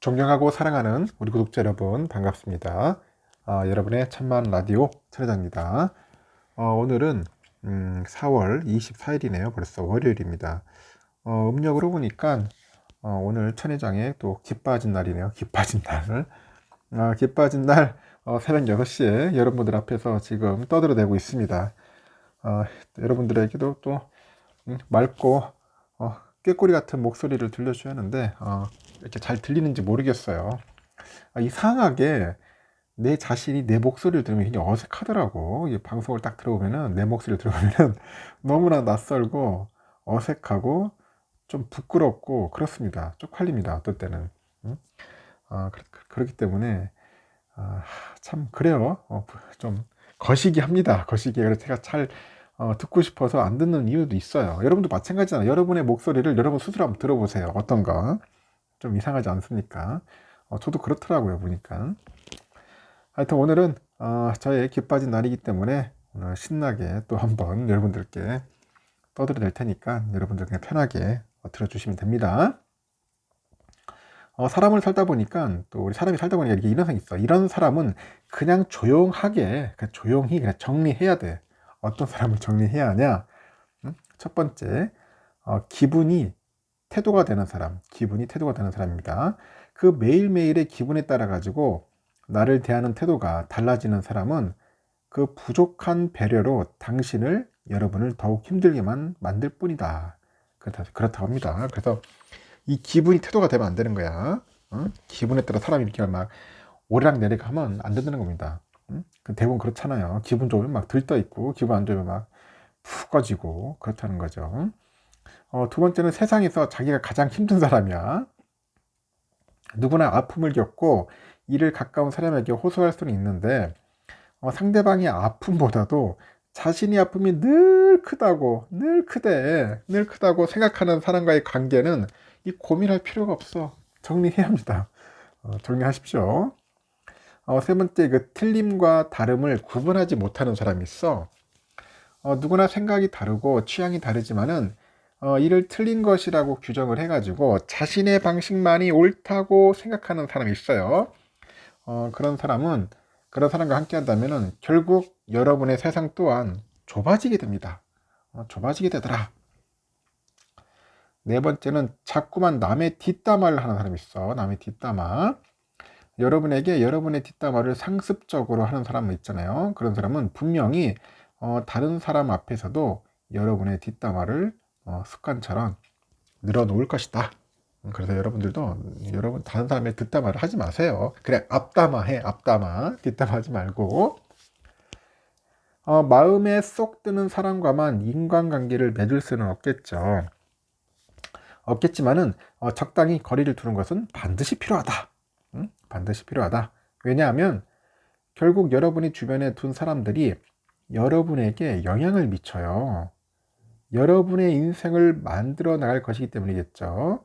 존경하고 사랑하는 우리 구독자 여러분 반갑습니다. 여러분의 참만 라디오 천회장입니다. 오늘은 4월 24일이네요. 벌써 월요일입니다. 음력으로 보니까 오늘 천회장의 또 기빠진 날이네요. 기빠진 날. 기빠진 날 새벽 6시에 여러분들 앞에서 지금 떠들어대고 있습니다. 여러분들에게도 또 맑고 꾀꼬리 같은 목소리를 들려줘야 하는데 이렇게 잘 들리는지 모르겠어요. 이상하게 내 자신이 내 목소리를 들으면 굉장히 어색하더라고. 이 방송을 딱 들어보면은 내 목소리를 들어보면은 너무나 낯설고 어색하고 좀 부끄럽고 그렇습니다. 쪽팔립니다. 어떨 때는. 그렇기 때문에 참 그래요. 좀 거시기 합니다. 거시기. 그래서 제가 잘 듣고 싶어서 안 듣는 이유도 있어요. 여러분도 마찬가지잖아요. 여러분의 목소리를 여러분 스스로 한번 들어보세요. 어떤가? 좀 이상하지 않습니까? 저도 그렇더라고요, 보니까. 하여튼 오늘은 저의 기빠진 날이기 때문에 오늘 신나게 또 한번 여러분들께 떠들어낼 테니까 여러분들 그냥 편하게 들어주시면 됩니다. 사람을 살다 보니까 또 우리 사람이 살다 보니까 이렇게 이런 생각이 있어. 이런 사람은 그냥 조용하게 그냥 조용히 그냥 정리해야 돼. 어떤 사람을 정리해야 하냐? 첫 번째, 기분이 태도가 되는 사람, 기분이 태도가 되는 사람입니다. 그 매일매일의 기분에 따라 가지고 나를 대하는 태도가 달라지는 사람은 그 부족한 배려로 여러분을 더욱 힘들게만 만들 뿐이다. 그렇다고 합니다. 그래서 이 기분이 태도가 되면 안 되는 거야. 기분에 따라 사람이 이렇게 막 오르락내리락 하면 안 된다는 겁니다. 대부분 그렇잖아요. 기분 좋으면 막 들떠 있고 기분 안 좋으면 막 푹 꺼지고 그렇다는 거죠. 두 번째는 세상에서 자기가 가장 힘든 사람이야. 누구나 아픔을 겪고 이를 가까운 사람에게 호소할 수는 있는데 상대방의 아픔보다도 자신의 아픔이 늘 크다고 생각하는 사람과의 관계는 이 고민할 필요가 없어. 정리해야 합니다. 정리하십시오. 세 번째, 그 틀림과 다름을 구분하지 못하는 사람이 있어. 누구나 생각이 다르고 취향이 다르지만은 이를 틀린 것이라고 규정을 해가지고 자신의 방식만이 옳다고 생각하는 사람이 있어요. 그런 사람과 함께 한다면은 결국 여러분의 세상 또한 좁아지게 됩니다. 좁아지게 되더라. 네 번째는 자꾸만 남의 뒷담화를 하는 사람이 있어. 남의 뒷담화. 여러분에게 여러분의 뒷담화를 상습적으로 하는 사람은 있잖아요. 그런 사람은 분명히 다른 사람 앞에서도 여러분의 뒷담화를 습관처럼 늘어놓을 것이다. 그래서 여러분들도 여러분 다른 사람의 뒷담화를 하지 마세요. 그래, 앞담화해. 앞담화. 뒷담화하지 말고. 마음에 쏙 드는 사람과만 인간관계를 맺을 수는 없겠지만은 적당히 거리를 두는 것은 반드시 필요하다. 반드시 필요하다. 왜냐하면 결국 여러분이 주변에 둔 사람들이 여러분에게 영향을 미쳐요. 여러분의 인생을 만들어 나갈 것이기 때문이겠죠.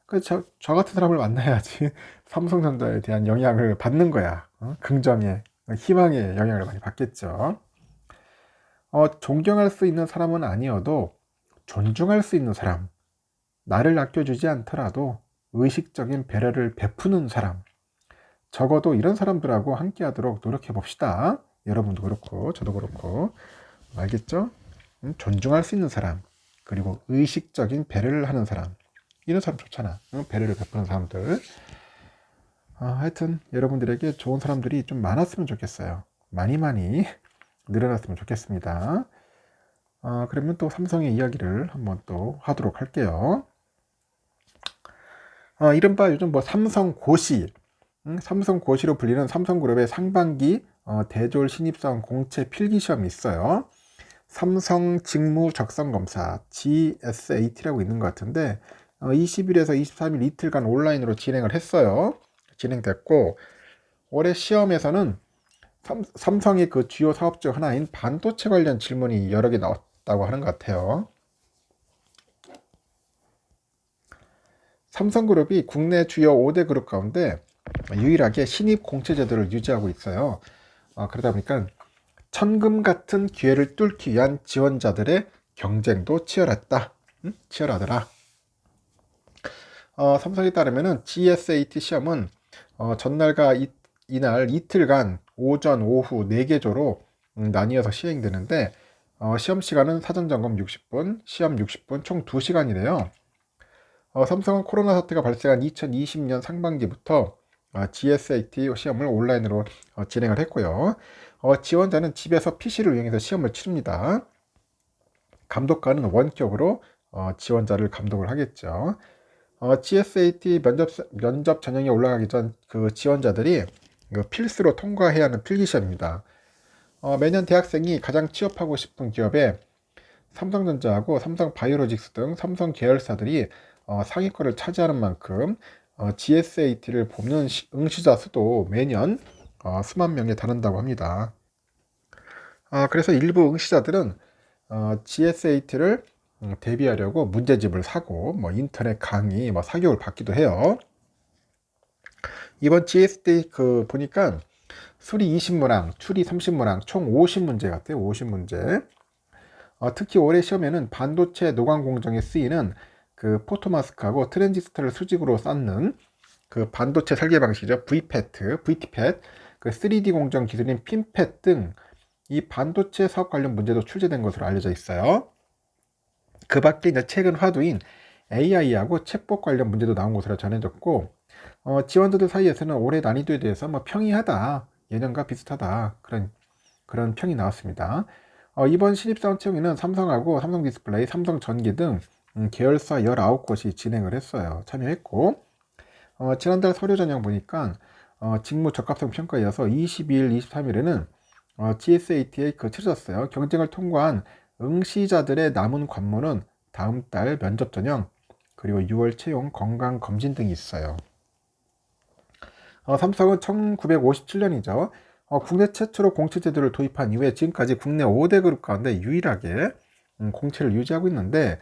그래서 저 같은 사람을 만나야지 삼성전자에 대한 영향을 받는 거야. 긍정의, 희망의 영향을 많이 받겠죠. 존경할 수 있는 사람은 아니어도 존중할 수 있는 사람, 나를 아껴주지 않더라도 의식적인 배려를 베푸는 사람, 적어도 이런 사람들하고 함께 하도록 노력해 봅시다. 여러분도 그렇고 저도 그렇고. 알겠죠? 존중할 수 있는 사람, 그리고 의식적인 배려를 하는 사람, 이런 사람 좋잖아. 배려를 베푸는 사람들. 하여튼 여러분들에게 좋은 사람들이 좀 많았으면 좋겠어요. 많이 늘어났으면 좋겠습니다. 그러면 또 삼성의 이야기를 한번 또 하도록 할게요. 이른바 요즘 뭐 삼성고시, 삼성고시로 불리는 삼성그룹의 상반기 대졸 신입사원 공채 필기시험이 있어요. 삼성 직무 적성 검사 GSAT라고 있는 것 같은데 20일에서 23일 이틀간 온라인으로 진행을 했어요. 진행됐고 올해 시험에서는 삼성의 그 주요 사업 중 하나인 반도체 관련 질문이 여러 개 나왔다고 하는 것 같아요. 삼성그룹이 국내 주요 5대 그룹 가운데 유일하게 신입 공채 제도를 유지하고 있어요. 그러다 보니까 천금 같은 기회를 뚫기 위한 지원자들의 경쟁도 치열하더라. 삼성에 따르면은 GSAT 시험은 전날과 이날 이틀간 오전, 오후 4개조로 나뉘어서 시행되는데 시험 시간은 사전 점검 60분, 시험 60분, 총 2시간이래요. 삼성은 코로나 사태가 발생한 2020년 상반기부터 GSAT 시험을 온라인으로 진행을 했고요. 지원자는 집에서 PC를 이용해서 시험을 치릅니다. 감독관은 원격으로 지원자를 감독을 하겠죠. GSAT 면접 전형에 올라가기 전 그 지원자들이 필수로 통과해야 하는 필기시험입니다. 매년 대학생이 가장 취업하고 싶은 기업에 삼성전자하고 삼성바이오로직스 등 삼성 계열사들이 상위권을 차지하는 만큼 GSAT를 뽑는 응시자 수도 매년 수만 명에 달한다고 합니다. 그래서 일부 응시자들은 GSAT를 대비하려고 문제집을 사고 인터넷 강의 사교육을 받기도 해요. 이번 GSAT 보니까 수리 20문항, 추리 30문항, 총 50문제 같아요. 50문제. 특히 올해 시험에는 반도체 노광 공정에 쓰이는 그 포토마스크하고 트랜지스터를 수직으로 쌓는 그 반도체 설계 방식이죠. VTPET, 그 3D 공정 기술인 핀펫 등 이 반도체 사업 관련 문제도 출제된 것으로 알려져 있어요. 그 밖에 이제 최근 화두인 AI하고 챗봇 관련 문제도 나온 것으로 전해졌고, 지원자들 사이에서는 올해 난이도에 대해서 평이하다, 예년과 비슷하다, 그런 평이 나왔습니다. 이번 신입사원 채용에는 삼성하고 삼성디스플레이, 삼성전기 등 계열사 19곳이 진행을 했어요. 참여했고, 지난달 서류 전형 보니까 직무 적합성 평가에 이어서 22일, 23일에는 GSAT에 치러졌어요. 경쟁을 통과한 응시자들의 남은 관문은 다음 달 면접 전형, 그리고 6월 채용 건강 검진 등이 있어요. 삼성은 1957년이죠. 국내 최초로 공채 제도를 도입한 이후에 지금까지 국내 5대 그룹 가운데 유일하게 공채를 유지하고 있는데,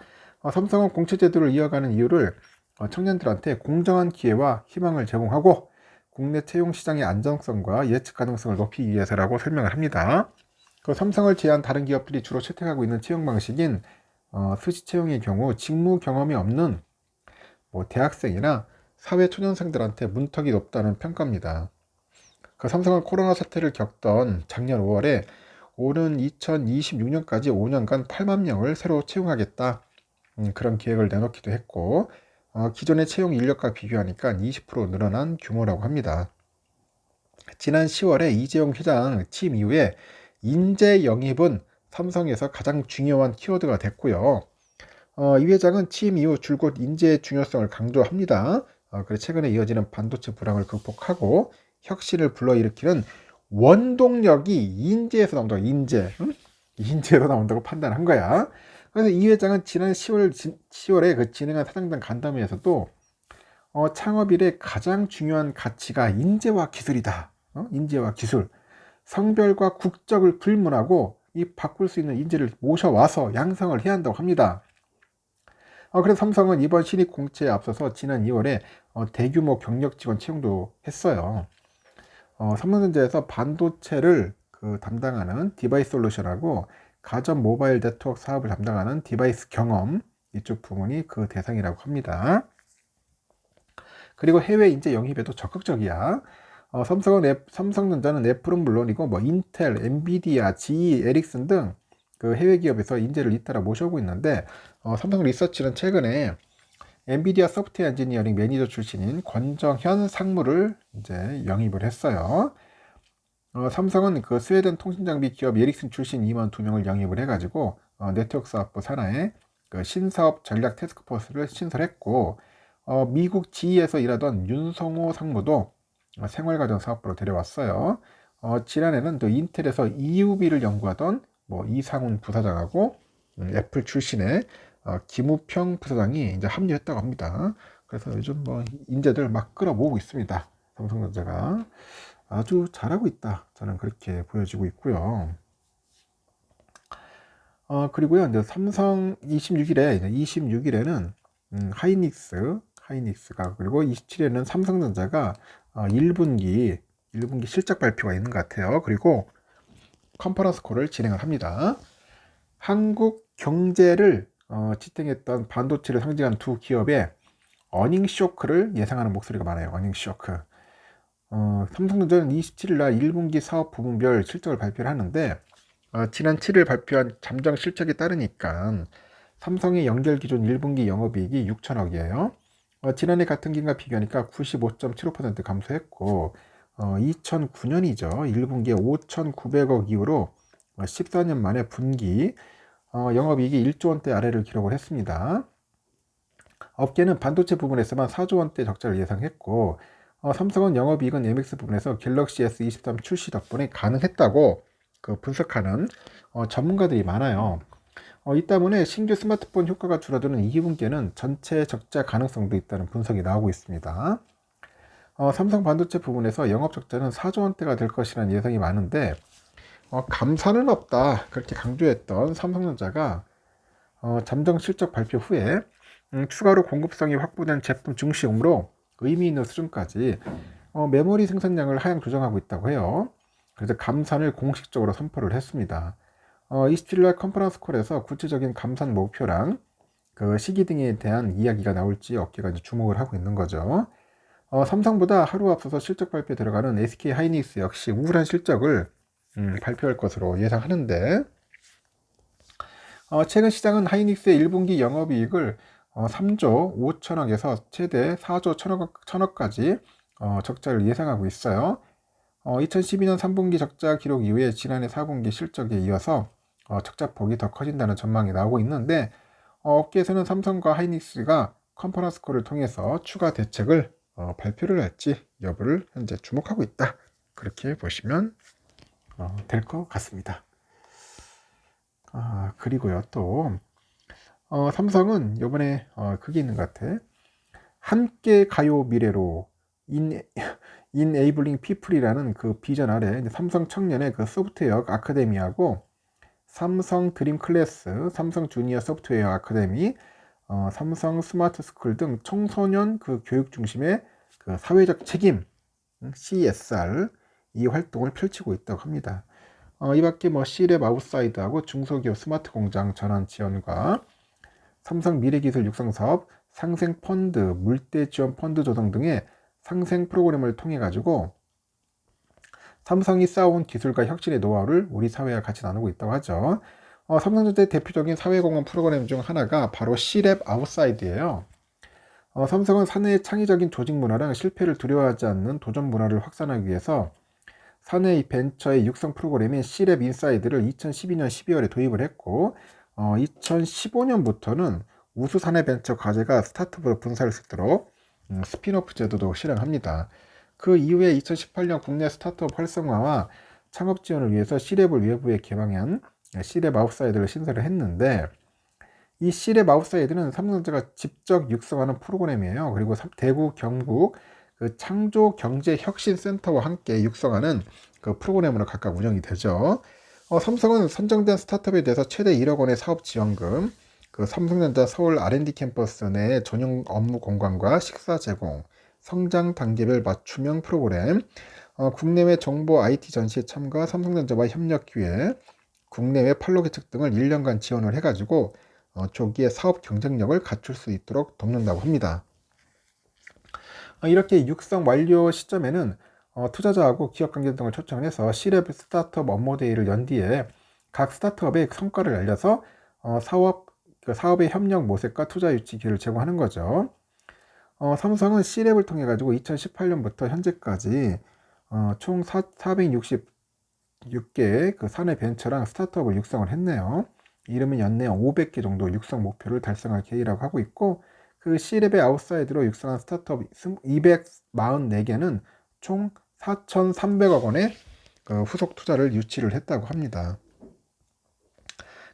삼성은 공채 제도를 이어가는 이유를 청년들한테 공정한 기회와 희망을 제공하고 국내 채용 시장의 안정성과 예측 가능성을 높이기 위해서라고 설명을 합니다. 그 삼성을 제외한 다른 기업들이 주로 채택하고 있는 채용 방식인 수시 채용의 경우 직무 경험이 없는 대학생이나 사회 초년생들한테 문턱이 높다는 평가입니다. 그 삼성은 코로나 사태를 겪던 작년 5월에 오는 2026년까지 5년간 8만 명을 새로 채용하겠다, 그런 계획을 내놓기도 했고, 기존의 채용 인력과 비교하니까 20% 늘어난 규모라고 합니다. 지난 10월에 이재용 회장 취임 이후에 인재 영입은 삼성에서 가장 중요한 키워드가 됐고요. 이 회장은 취임 이후 줄곧 인재의 중요성을 강조합니다. 그래서 최근에 이어지는 반도체 불황을 극복하고 혁신을 불러일으키는 원동력이 인재에서 나온다고, 인재로 나온다고 판단한 거야. 그래서 이 회장은 지난 10월에 그 진행한 사장단 간담회에서도 창업 일의 가장 중요한 가치가 인재와 기술이다. 인재와 기술. 성별과 국적을 불문하고 이 바꿀 수 있는 인재를 모셔와서 양성을 해야 한다고 합니다. 그래서 삼성은 이번 신입 공채에 앞서서 지난 2월에 대규모 경력 직원 채용도 했어요. 삼성전자에서 반도체를 담당하는 디바이스 솔루션하고 가전 모바일 네트워크 사업을 담당하는 디바이스 경험, 이쪽 부문이 그 대상이라고 합니다. 그리고 해외 인재 영입에도 적극적이야. 삼성전자는 애플은 물론이고 인텔, 엔비디아, GE, 에릭슨 등 그 해외 기업에서 인재를 잇따라 모셔오고 있는데, 삼성 리서치는 최근에 엔비디아 소프트웨어 엔지니어링 매니저 출신인 권정현 상무를 이제 영입을 했어요. 삼성은 그 스웨덴 통신장비 기업 에릭슨 출신 임원 2명을 영입을 해가지고 네트워크 사업부 산하에 그 신사업 전략 태스크포스를 신설했고, 미국 GE에서 일하던 윤성호 상무도 생활가전 사업부로 데려왔어요. 지난해는 또 인텔에서 EUV를 연구하던 이상훈 부사장하고 애플 출신의 김우평 부사장이 이제 합류했다고 합니다. 그래서 요즘 인재들 막 끌어모으고 있습니다. 삼성전자가 아주 잘하고 있다, 저는 그렇게 보여지고 있고요. 그리고요, 이제 삼성 26일에는 하이닉스가, 그리고 27일에는 삼성전자가 1분기 실적 발표가 있는 것 같아요. 그리고 컨퍼런스 콜을 진행을 합니다. 한국 경제를 지탱했던 반도체를 상징한 두 기업의 어닝 쇼크를 예상하는 목소리가 많아요. 어닝 쇼크. 삼성전자는 27일 날 1분기 사업 부문별 실적을 발표를 하는데 지난 7일 발표한 잠정 실적에 따르니까 삼성의 연결 기준 1분기 영업이익이 6천억이에요. 지난해 같은 기간과 비교하니까 95.75% 감소했고 2009년이죠. 1분기에 5,900억 이후로 14년 만에 분기 영업이익이 1조 원대 아래를 기록을 했습니다. 업계는 반도체 부분에서만 4조 원대 적자를 예상했고 삼성은 영업이익은 MX 부분에서 갤럭시 S23 출시 덕분에 가능했다고 분석하는 전문가들이 많아요. 이 때문에 신규 스마트폰 효과가 줄어드는 2분기에는 전체 적자 가능성도 있다는 분석이 나오고 있습니다. 삼성 반도체 부분에서 영업 적자는 4조 원대가 될 것이라는 예상이 많은데 감사는 없다 그렇게 강조했던 삼성전자가 잠정 실적 발표 후에 추가로 공급성이 확보된 제품 중심으로 의미 있는 수준까지 메모리 생산량을 하향 조정하고 있다고 해요. 그래서 감산을 공식적으로 선포를 했습니다. 27일 컨퍼런스 콜에서 구체적인 감산 목표랑 그 시기 등에 대한 이야기가 나올지 업계가 이제 주목을 하고 있는 거죠. 삼성보다 하루 앞서서 실적 발표에 들어가는 SK 하이닉스 역시 우울한 실적을 발표할 것으로 예상하는데 최근 시장은 하이닉스의 1분기 영업이익을 3조 5천억에서 최대 4조 1천억까지 적자를 예상하고 있어요. 2012년 3분기 적자 기록 이후에 지난해 4분기 실적에 이어서 적자폭이 더 커진다는 전망이 나오고 있는데 업계에서는 삼성과 하이닉스가 컨퍼런스 콜을 통해서 추가 대책을 발표를 할지 여부를 현재 주목하고 있다. 그렇게 보시면 될 것 같습니다. 그리고요 또 삼성은 이번에 그게 있는 것 같아. 함께 가요 미래로 Enabling People이라는 그 비전 아래 삼성 청년의 그 소프트웨어 아카데미하고 삼성 드림 클래스, 삼성 주니어 소프트웨어 아카데미, 삼성 스마트 스쿨 등 청소년 그 교육 중심의 그 사회적 책임 CSR 이 활동을 펼치고 있다고 합니다. 이 밖에 뭐 C랩 아웃사이드하고 중소기업 스마트 공장 전환 지원과 삼성 미래기술 육성 사업, 상생 펀드, 물대 지원 펀드 조성 등의 상생 프로그램을 통해 가지고 삼성이 쌓아온 기술과 혁신의 노하우를 우리 사회와 같이 나누고 있다고 하죠. 삼성전자의 대표적인 사회공헌 프로그램 중 하나가 바로 C랩 아웃사이드예요. 삼성은 사내의 창의적인 조직 문화랑 실패를 두려워하지 않는 도전 문화를 확산하기 위해서 사내 벤처의 육성 프로그램인 C랩 인사이드를 2012년 12월에 도입을 했고 2015년부터는 우수 사내 벤처 과제가 스타트업으로 분사할 수 있도록 스핀오프 제도도 실행합니다. 그 이후에 2018년 국내 스타트업 활성화와 창업 지원을 위해서 C랩을 외부에 개방한 C랩 아웃사이드를 신설을 했는데 이 C랩 아웃사이드는 삼성전자가 직접 육성하는 프로그램이에요. 그리고 대구, 경북 그 창조경제혁신센터와 함께 육성하는 그 프로그램으로 각각 운영이 되죠. 삼성은 선정된 스타트업에 대해서 최대 1억 원의 사업 지원금, 그 삼성전자 서울 R&D 캠퍼스 내 전용 업무 공간과 식사 제공, 성장 단계별 맞춤형 프로그램, 국내외 정보 IT 전시에 참가, 삼성전자와 협력 기회, 국내외 판로 개척 등을 1년간 지원을 해가지고 조기에 사업 경쟁력을 갖출 수 있도록 돕는다고 합니다. 이렇게 육성 완료 시점에는 투자자하고 기업관계 등을 초청해서 C랩 스타트업 업무데이를 연 뒤에 각 스타트업의 성과를 알려서 사업의 협력 모색과 투자 유치 기회를 제공하는 거죠. 삼성은 C랩을 통해 가지고 2018년부터 현재까지 총 466개의 그 사내 벤처랑 스타트업을 육성을 했네요. 이러면 연내 500개 정도 육성 목표를 달성할 계획이라고 하고 있고 그 C랩의 아웃사이드로 육성한 스타트업 244개는 총 4,300억 원의 후속 투자를 유치를 했다고 합니다.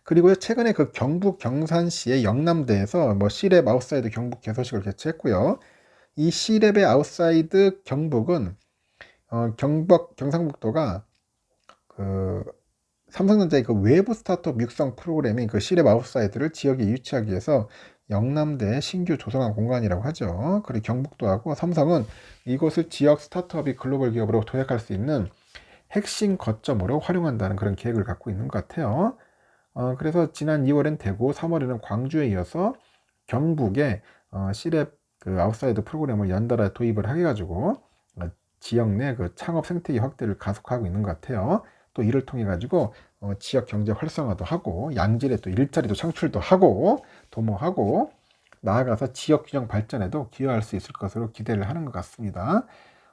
그리고요 최근에 그 경북 경산시의 영남대에서 뭐 C랩 아웃사이드 경북 개소식을 개최했고요. 이 C랩의 아웃사이드 경북은 경상북도가 그 삼성전자의 그 외부 스타트업 육성 프로그램인 그 C랩 아웃사이드를 지역에 유치하기 위해서 영남대 신규 조성한 공간이라고 하죠. 그리고 경북도하고 삼성은 이곳을 지역 스타트업이 글로벌 기업으로 도약할 수 있는 핵심 거점으로 활용한다는 그런 계획을 갖고 있는 것 같아요. 그래서 지난 2월엔 대구, 3월에는 광주에 이어서 경북에 C랩 그 아웃사이드 프로그램을 연달아 도입을 해가지고 지역 내 그 창업 생태계 확대를 가속하고 있는 것 같아요. 또 이를 통해 가지고 지역 경제 활성화도 하고 양질의 또 일자리도 창출도 하고 도모하고 나아가서 지역 균형 발전에도 기여할 수 있을 것으로 기대를 하는 것 같습니다.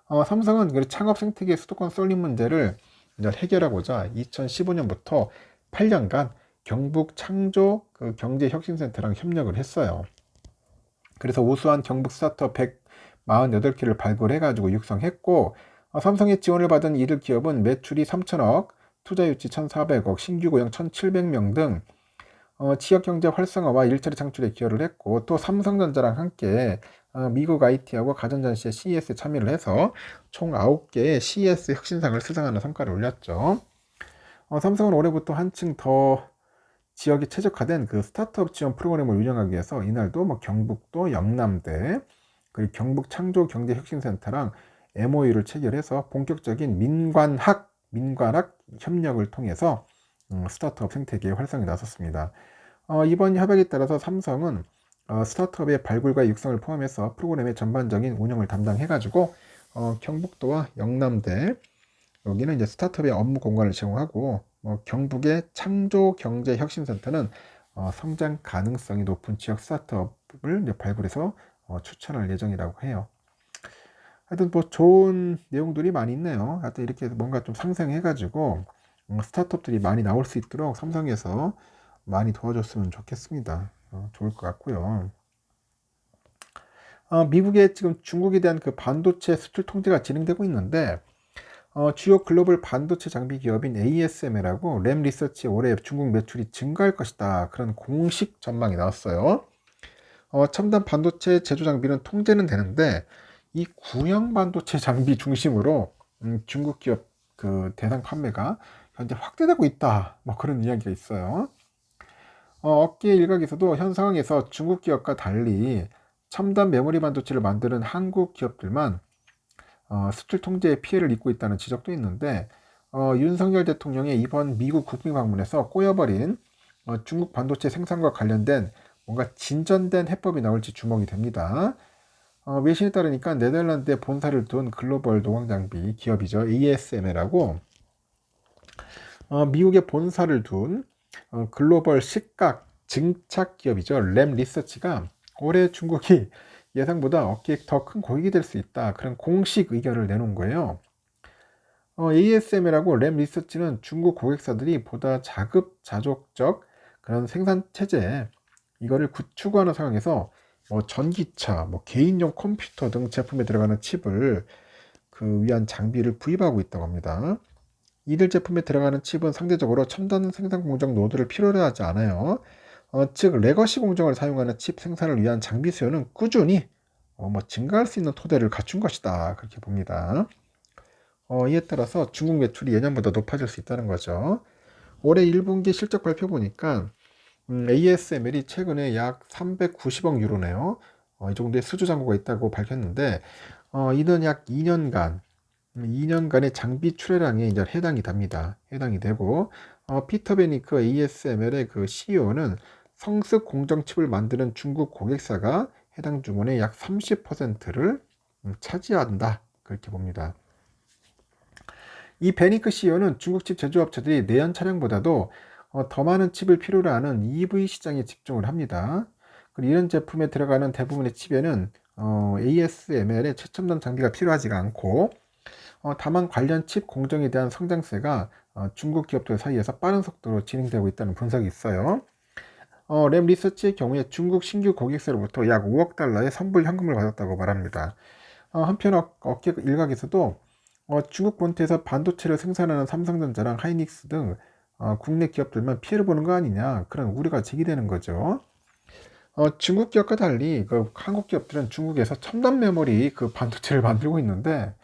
삼성은 그 창업 생태계 수도권 쏠림 문제를 이제 해결하고자 2015년부터 8년간 경북 창조 그 경제혁신센터랑 협력을 했어요. 그래서 우수한 경북 스타트업 148개를 발굴해가지고 육성했고, 삼성의 지원을 받은 이들 기업은 매출이 3천억, 투자 유치 1,400억, 신규 고용 1,700명 등 지역 경제 활성화와 일자리 창출에 기여를 했고, 또 삼성전자랑 함께 미국 IT하고 가전전시의 CES에 참여를 해서 총 9개의 CES 혁신상을 수상하는 성과를 올렸죠. 삼성은 올해부터 한층 더 지역이 최적화된 그 스타트업 지원 프로그램을 운영하기 위해서 이날도 뭐 경북도, 영남대, 그리고 경북 창조 경제혁신센터랑 MOU를 체결해서 본격적인 민관학 협력을 통해서 스타트업 생태계 활성에 나섰습니다. 이번 협약에 따라서 삼성은 스타트업의 발굴과 육성을 포함해서 프로그램의 전반적인 운영을 담당해가지고 경북도와 영남대 여기는 이제 스타트업의 업무 공간을 제공하고 경북의 창조경제혁신센터는 성장 가능성이 높은 지역 스타트업을 이제 발굴해서 추천할 예정이라고 해요. 하여튼 뭐 좋은 내용들이 많이 있네요. 하여튼 이렇게 뭔가 좀 상생해가지고 스타트업들이 많이 나올 수 있도록 삼성에서 많이 도와줬으면 좋겠습니다. 좋을 것 같고요. 미국의 지금 중국에 대한 그 반도체 수출 통제가 진행되고 있는데 주요 글로벌 반도체 장비 기업인 ASML하고 램 리서치 올해 중국 매출이 증가할 것이다. 그런 공식 전망이 나왔어요. 첨단 반도체 제조 장비는 통제는 되는데 이 구형 반도체 장비 중심으로 중국 기업 그 대상 판매가 현재 확대되고 있다. 뭐 그런 이야기가 있어요. 업계 일각에서도 현 상황에서 중국 기업과 달리 첨단 메모리 반도체를 만드는 한국 기업들만 수출 통제에 피해를 입고 있다는 지적도 있는데 윤석열 대통령의 이번 미국 국빈 방문에서 꼬여버린 중국 반도체 생산과 관련된 뭔가 진전된 해법이 나올지 주목이 됩니다. 외신에 따르니까 네덜란드에 본사를 둔 글로벌 노광장비 기업이죠. ASML하고 미국에 본사를 둔 글로벌 식각 증착 기업이죠. 램 리서치가 올해 중국이 예상보다 어깨에 더 큰 고객이 될 수 있다. 그런 공식 의견을 내놓은 거예요. ASML하고 램 리서치는 중국 고객사들이 보다 자급자족적 그런 생산 체제 이거를 구축하는 상황에서 전기차, 개인용 컴퓨터 등 제품에 들어가는 칩을 그 위한 장비를 구입하고 있다고 합니다. 이들 제품에 들어가는 칩은 상대적으로 첨단 생산 공정 노드를 필요로 하지 않아요. 즉 레거시 공정을 사용하는 칩 생산을 위한 장비 수요는 꾸준히 증가할 수 있는 토대를 갖춘 것이다. 그렇게 봅니다. 이에 따라서 중국 매출이 예년보다 높아질 수 있다는 거죠. 올해 1분기 실적 발표 보니까 ASML이 최근에 약 390억 유로네요. 이 정도의 수주 잔고가 있다고 밝혔는데 이는 약 2년간의 장비 출하량에 이제 해당이 됩니다. 해당이 되고 피터 베니크 ASML의 그 CEO는 성습 공정 칩을 만드는 중국 고객사가 해당 주문의 약 30%를 차지한다. 그렇게 봅니다. 이 베니크 CEO는 중국집 제조업체들이 내연 차량보다도 더 많은 칩을 필요로 하는 EV 시장에 집중을 합니다. 그리고 이런 제품에 들어가는 대부분의 칩에는 ASML의 최첨단 장비가 필요하지가 않고 다만 관련 칩 공정에 대한 성장세가 중국 기업들 사이에서 빠른 속도로 진행되고 있다는 분석이 있어요. 램 리서치의 경우에 중국 신규 고객사로부터 약 5억 달러의 선불 현금을 받았다고 말합니다. 한편 업계 일각에서도 중국 본토에서 반도체를 생산하는 삼성전자랑 하이닉스 등 국내 기업들만 피해를 보는 거 아니냐 그런 우려가 제기되는 거죠. 중국 기업과 달리 그 한국 기업들은 중국에서 첨단 메모리 그 반도체를 만들고 있는데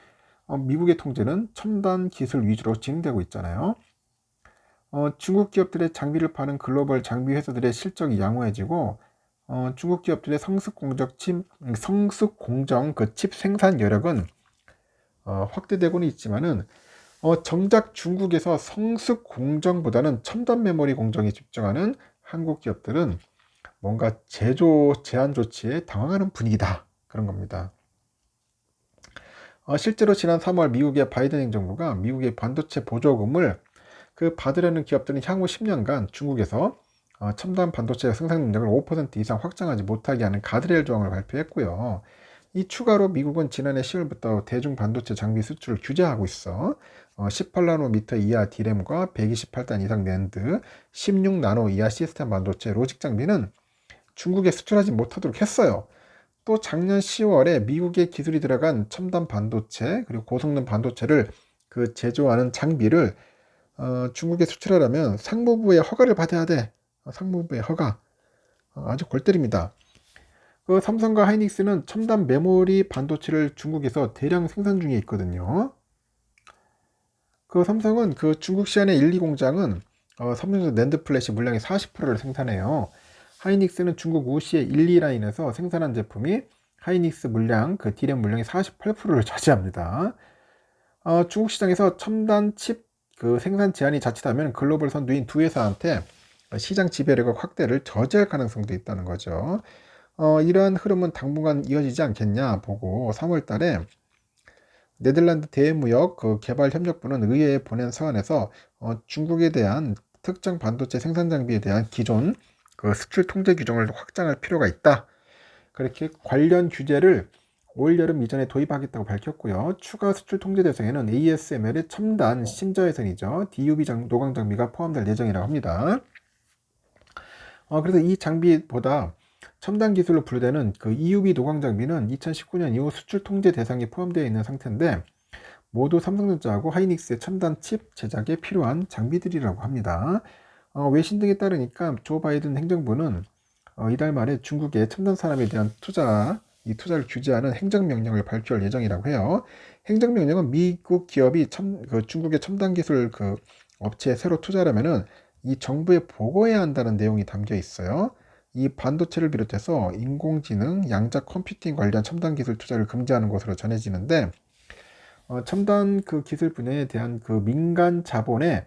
미국의 통제는 첨단 기술 위주로 진행되고 있잖아요. 중국 기업들의 장비를 파는 글로벌 장비 회사들의 실적이 양호해지고 중국 기업들의 성숙 공정 그 칩 생산 여력은 확대되고는 있지만은 정작 중국에서 성숙 공정보다는 첨단 메모리 공정에 집중하는 한국 기업들은 뭔가 제조 제한 조치에 당황하는 분위기다. 그런 겁니다. 실제로 지난 3월 미국의 바이든 행정부가 미국의 반도체 보조금을 받으려는 기업들은 향후 10년간 중국에서 첨단 반도체 생산 능력을 5% 이상 확장하지 못하게 하는 가드레일 조항을 발표했고요. 이 추가로 미국은 지난해 10월부터 대중 반도체 장비 수출을 규제하고 있어 18나노미터 이하 D램과 128단 이상 낸드, 16나노 이하 시스템 반도체 로직 장비는 중국에 수출하지 못하도록 했어요. 또 작년 10월에 미국의 기술이 들어간 첨단 반도체 그리고 고성능 반도체를 제조하는 장비를 중국에 수출하려면 상무부의 허가를 받아야 돼. 상무부의 허가. 아주 골 때립니다. 삼성과 하이닉스는 첨단 메모리 반도체를 중국에서 대량 생산 중에 있거든요. 삼성은 중국 시안의 1, 2 공장은 삼성전 낸드 플래시 물량의 40%를 생산해요. 하이닉스는 중국 우시의 1, 2라인에서 생산한 제품이 하이닉스 물량, D램 물량의 48%를 차지합니다. 중국 시장에서 첨단 칩 생산 제한이 자칫하면 글로벌 선두인 두 회사한테 시장 지배력의 확대를 저지할 가능성도 있다는 거죠. 이러한 흐름은 당분간 이어지지 않겠냐 보고 3월 달에 네덜란드 대무역 개발협력부는 의회에 보낸 서한에서 중국에 대한 특정 반도체 생산 장비에 대한 기존 수출 통제 규정을 확장할 필요가 있다. 그렇게 관련 규제를 올 여름 이전에 도입하겠다고 밝혔고요. 추가 수출 통제 대상에는 ASML의 첨단 신저해선이죠. DUV 노광 장비가 포함될 예정이라고 합니다. 그래서 이 장비보다 첨단 기술로 분류되는 EUV 노광 장비는 2019년 이후 수출 통제 대상에 포함되어 있는 상태인데 모두 삼성전자하고 하이닉스의 첨단 칩 제작에 필요한 장비들이라고 합니다. 외신 등에 따르니까 조 바이든 행정부는 이달 말에 중국의 첨단 산업에 대한 이 투자를 규제하는 행정명령을 발표할 예정이라고 해요. 행정명령은 미국 기업이 중국의 첨단 기술 업체에 새로 투자하려면은 이 정부에 보고해야 한다는 내용이 담겨 있어요. 이 반도체를 비롯해서 인공지능, 양자 컴퓨팅 관련 첨단 기술 투자를 금지하는 것으로 전해지는데 첨단 기술 분야에 대한 민간 자본의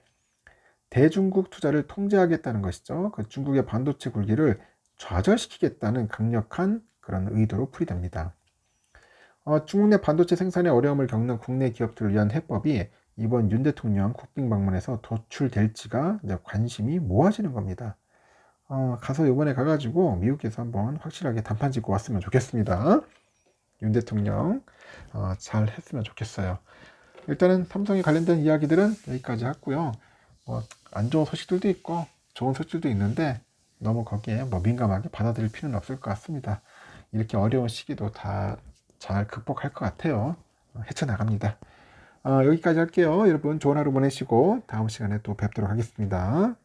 대중국 투자를 통제하겠다는 것이죠. 중국의 반도체 굴기를 좌절시키겠다는 강력한 그런 의도로 풀이됩니다. 중국 내 반도체 생산에 어려움을 겪는 국내 기업들을 위한 해법이 이번 윤 대통령 국빈 방문에서 도출될지가 이제 관심이 모아지는 겁니다. 가서 이번에 가가지고 미국에서 한번 확실하게 단판 짓고 왔으면 좋겠습니다. 윤 대통령 잘 했으면 좋겠어요. 일단은 삼성에 관련된 이야기들은 여기까지 했고요. 안 좋은 소식들도 있고 좋은 소식들도 있는데 너무 거기에 민감하게 받아들일 필요는 없을 것 같습니다. 이렇게 어려운 시기도 다 잘 극복할 것 같아요. 헤쳐나갑니다. 여기까지 할게요. 여러분 좋은 하루 보내시고 다음 시간에 또 뵙도록 하겠습니다.